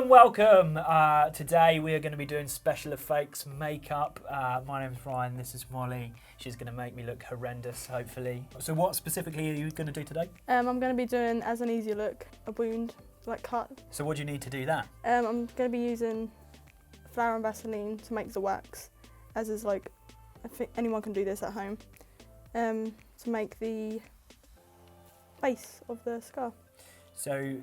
Welcome. Today we are going to be doing special effects makeup. My name's Ryan, this is Molly. She's going to make me look horrendous, hopefully. So what specifically are you going to do today? I'm going to be doing, as an easy look, a wound, like cut. So what do you need to do that? I'm going to be using flour and Vaseline to make the wax, as is like, I think anyone can do this at home, to make the base of the scar. So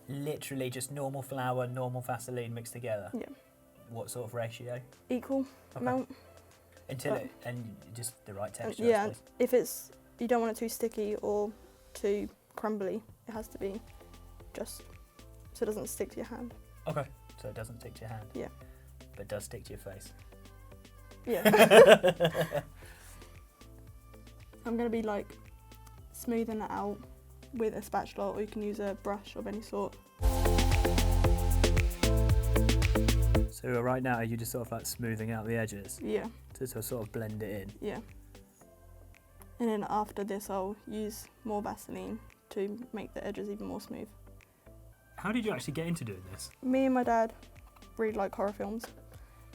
literally just normal flour, normal Vaseline mixed together? Yeah. What sort of ratio? Equal amount. Until and just the right texture, yeah, if you don't want it too sticky or too crumbly, it has to be just so it doesn't stick to your hand. Okay, so it doesn't stick to your hand? Yeah. But does stick to your face? Yeah. I'm going to be like smoothing it out with a spatula, or you can use a brush of any sort. So right now are you just sort of like smoothing out the edges? Yeah. To sort of blend it in? Yeah. And then after this I'll use more Vaseline to make the edges even more smooth. How did you actually get into doing this? Me and my dad really like horror films,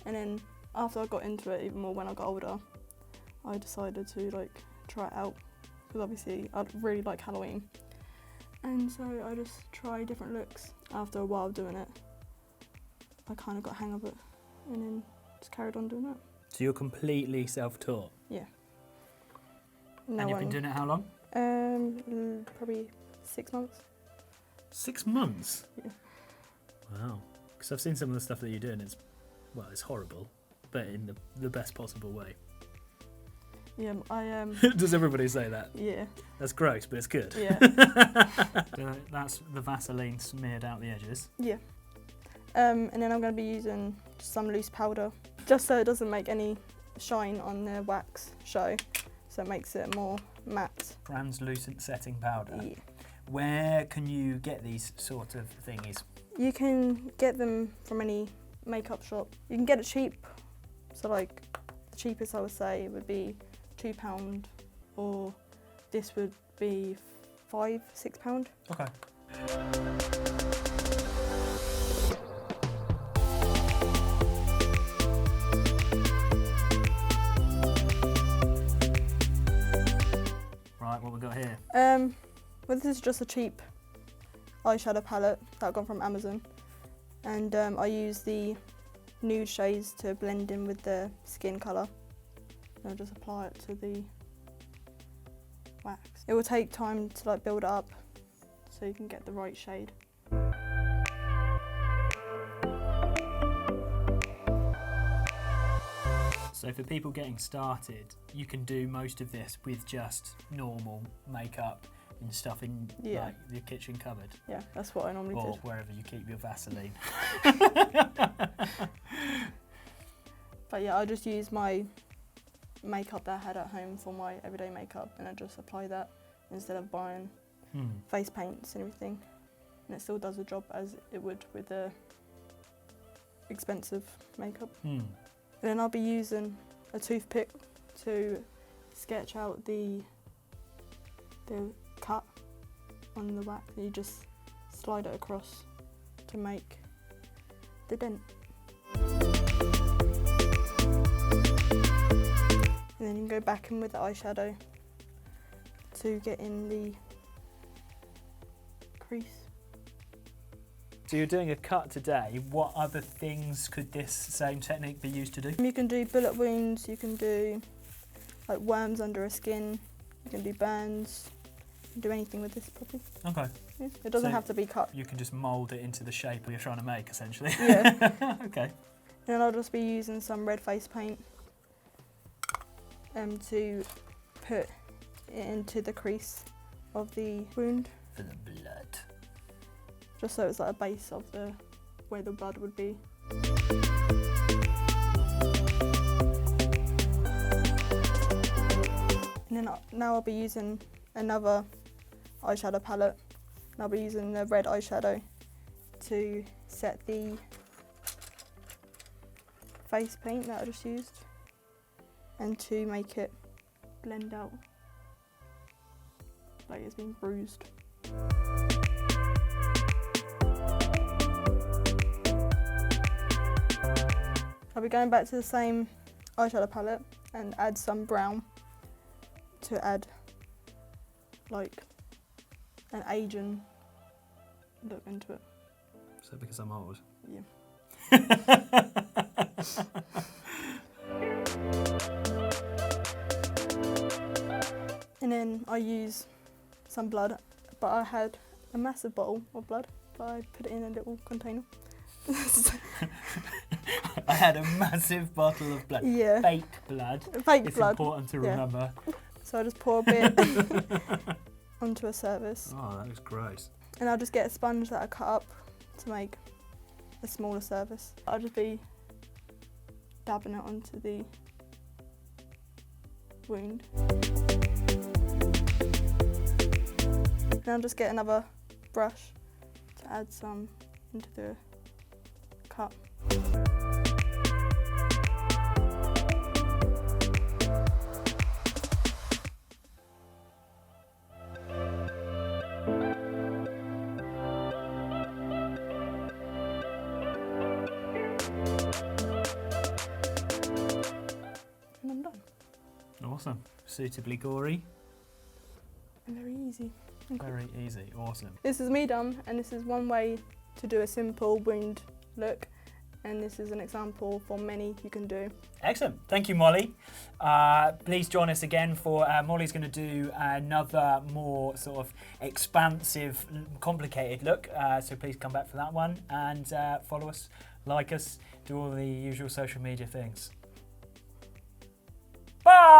and then after I got into it even more when I got older, I decided to like try it out, because obviously I really like Halloween. And so I just try different looks. After a while doing it, I kind of got a hang of it, and then just carried on doing it. So you're completely self-taught? Yeah. And you've been doing it how long? Probably 6 months. 6 months? Yeah. Wow. Because I've seen some of the stuff that you're doing, it's horrible, but in the best possible way. Yeah, Does everybody say that? Yeah. That's gross, but it's good. Yeah. So that's the Vaseline smeared out the edges. Yeah. And then I'm going to be using some loose powder, just so it doesn't make any shine on the wax show, so it makes it more matte. Translucent setting powder. Yeah. Where can you get these sort of thingies? You can get them from any makeup shop. You can get it cheap, so like the cheapest I would say would be £2, or this would be £5–6. Okay. Right, what we got here? Well, this is just a cheap eyeshadow palette that I got from Amazon, and I use the nude shades to blend in with the skin colour. And I'll just apply it to the wax. It will take time to like build it up, so you can get the right shade. So for people getting started, you can do most of this with just normal makeup and stuff in like your kitchen cupboard. Yeah, that's what I normally do. Or wherever you keep your Vaseline. But yeah, I just use my makeup that I had at home for my everyday makeup, and I just apply that instead of buying face paints and everything. And it still does the job as it would with the expensive makeup. And then I'll be using a toothpick to sketch out the cut on the wax, and you just slide it across to make the dent. And then you can go back in with the eyeshadow to get in the crease. So you're doing a cut today. What other things could this same technique be used to do? You can do bullet wounds, you can do like worms under a skin, you can do burns, you can do anything with this probably. Okay. Yeah. It doesn't have to be cut. You can just mould it into the shape you're trying to make, essentially. Yeah. Okay. And then I'll just be using some red face paint to put it into the crease of the wound. For the blood. Just so it's like a base of where the blood would be. And then now I'll be using another eyeshadow palette. And I'll be using the red eyeshadow to set the face paint that I just used, and to make it blend out like it's been bruised. I'll be going back to the same eyeshadow palette and add some brown to add like an Asian look into it. So because I'm old? Yeah. And then I use some blood, but I had a massive bottle of blood, but I put it in a little container. I had a massive bottle of blood. Yeah. Fake blood. Fake It's blood. important to Yeah. remember. So I just pour a bit onto a surface. Oh, that looks gross. And I'll just get a sponge that I cut up to make a smaller surface. I'll just be dabbing it onto the wound. And I'll just get another brush to add some into the cut. And I'm done. Awesome. Suitably gory. And very easy. Very easy. Awesome. This is me done, and this is one way to do a simple wound look, and this is an example for many you can do. Excellent. Thank you, Molly. Please join us again for Molly's going to do another more sort of expansive, complicated look. So please come back for that one and follow us, like us, do all the usual social media things. Bye!